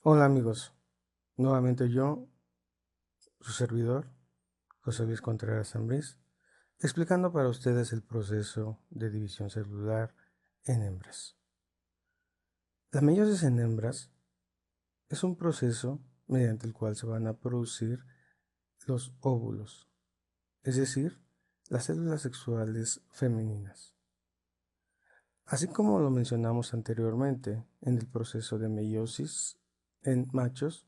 Hola amigos, nuevamente yo, su servidor, José Luis Contreras Ambrís, explicando para ustedes el proceso de división celular en hembras. La meiosis en hembras es un proceso mediante el cual se van a producir los óvulos, es decir, las células sexuales femeninas. Así como lo mencionamos anteriormente en el proceso de meiosis en machos,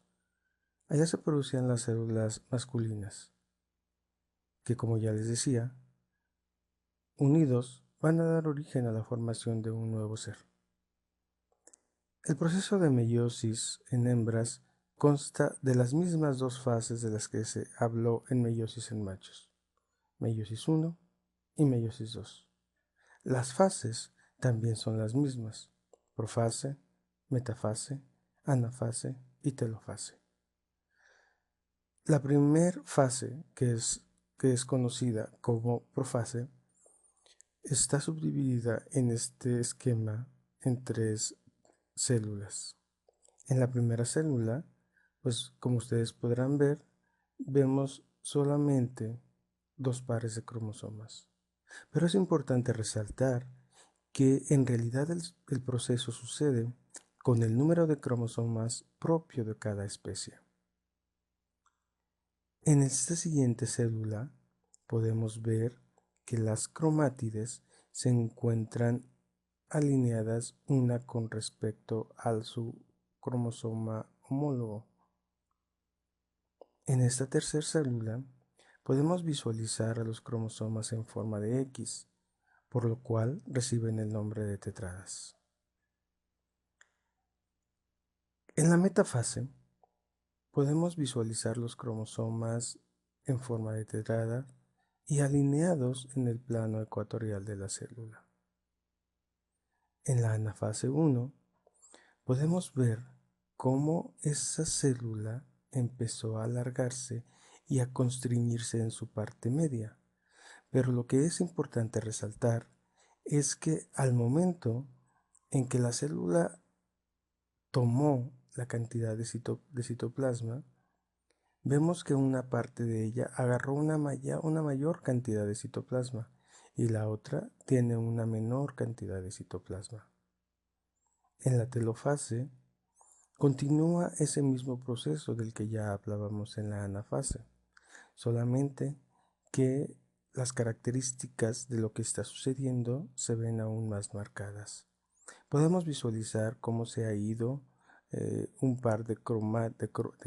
allá se producían las células masculinas, que como ya les decía, unidos van a dar origen a la formación de un nuevo ser. El proceso de meiosis en hembras consta de las mismas dos fases de las que se habló en meiosis en machos, meiosis 1 y meiosis 2. Las fases también son las mismas, profase, metafase, anafase y telofase. La primera fase, que es conocida como profase, está subdividida en este esquema en tres células. En la primera célula, pues como ustedes podrán ver, vemos solamente dos pares de cromosomas. Pero es importante resaltar que en realidad el proceso sucede con el número de cromosomas propio de cada especie. En esta siguiente célula podemos ver que las cromátides se encuentran alineadas una con respecto a su cromosoma homólogo. En esta tercera célula podemos visualizar a los cromosomas en forma de X, por lo cual reciben el nombre de tetradas. En la metafase podemos visualizar los cromosomas en forma de tetrada y alineados en el plano ecuatorial de la célula. En la anafase 1 podemos ver cómo esa célula empezó a alargarse y a constriñirse en su parte media. Pero lo que es importante resaltar es que al momento en que la célula tomó la cantidad de citoplasma, vemos que una parte de ella agarró una mayor cantidad de citoplasma y la otra tiene una menor cantidad de citoplasma. En la telofase continúa ese mismo proceso del que ya hablábamos en la anafase, solamente que las características de lo que está sucediendo se ven aún más marcadas. Podemos visualizar cómo se ha ido un par de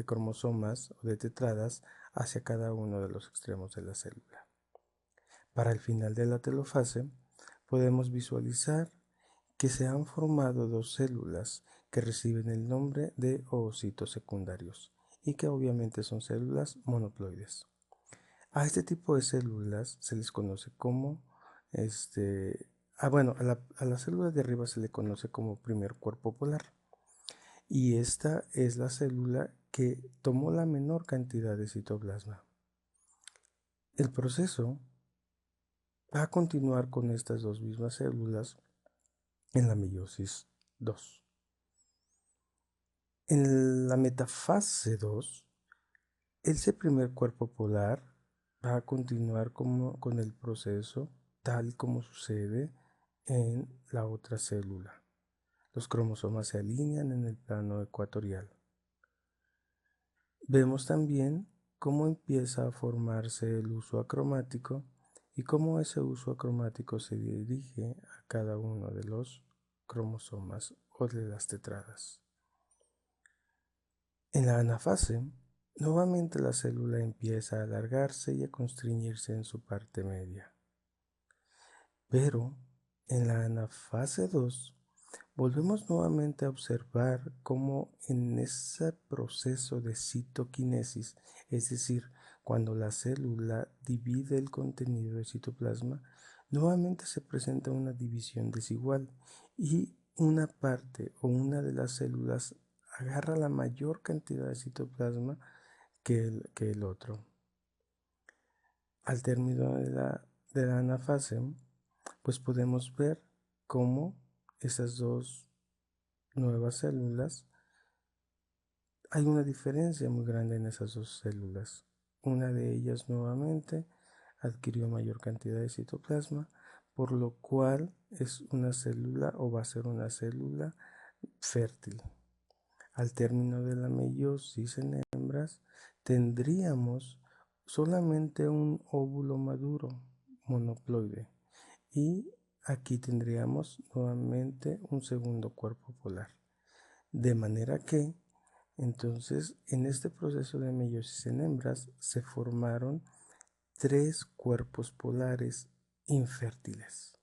cromosomas o de tetradas hacia cada uno de los extremos de la célula. Para el final de la telofase, podemos visualizar que se han formado dos células que reciben el nombre de oocitos secundarios y que obviamente son células monoploides. A este tipo de células se les conoce como bueno, a la célula de arriba se le conoce como primer cuerpo polar. Y esta es la célula que tomó la menor cantidad de citoplasma. El proceso va a continuar con estas dos mismas células en la meiosis 2. En la metafase 2, ese primer cuerpo polar va a continuar con el proceso tal como sucede en la otra célula. Los cromosomas se alinean en el plano ecuatorial. Vemos también cómo empieza a formarse el uso acromático y cómo ese uso acromático se dirige a cada uno de los cromosomas o de las tetradas. En la anafase, nuevamente la célula empieza a alargarse y a constriñirse en su parte media. Pero en la anafase 2 volvemos nuevamente a observar cómo en ese proceso de citoquinesis, es decir, cuando la célula divide el contenido de citoplasma, nuevamente se presenta una división desigual y una parte o una de las células agarra la mayor cantidad de citoplasma que el otro. Al término de la anafase, pues podemos ver cómo esas dos nuevas células hay una diferencia muy grande en esas dos células. Una de ellas nuevamente adquirió mayor cantidad de citoplasma, por lo cual es una célula o va a ser una célula fértil. Al término de la meiosis en hembras, tendríamos solamente un óvulo maduro, monoploide, y aquí tendríamos nuevamente un segundo cuerpo polar. De manera que, entonces, en este proceso de meiosis en hembras se formaron 3 cuerpos polares infértiles.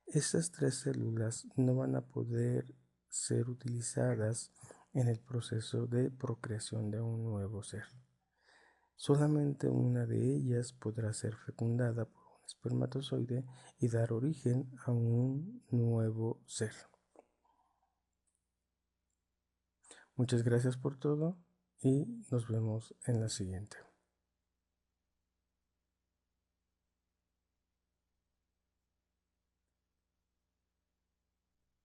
Estas 3 células no van a poder ser utilizadas en el proceso de procreación de un nuevo ser. Solamente una de ellas podrá ser fecundada por un espermatozoide y dar origen a un nuevo ser. Muchas gracias por todo y nos vemos en la siguiente.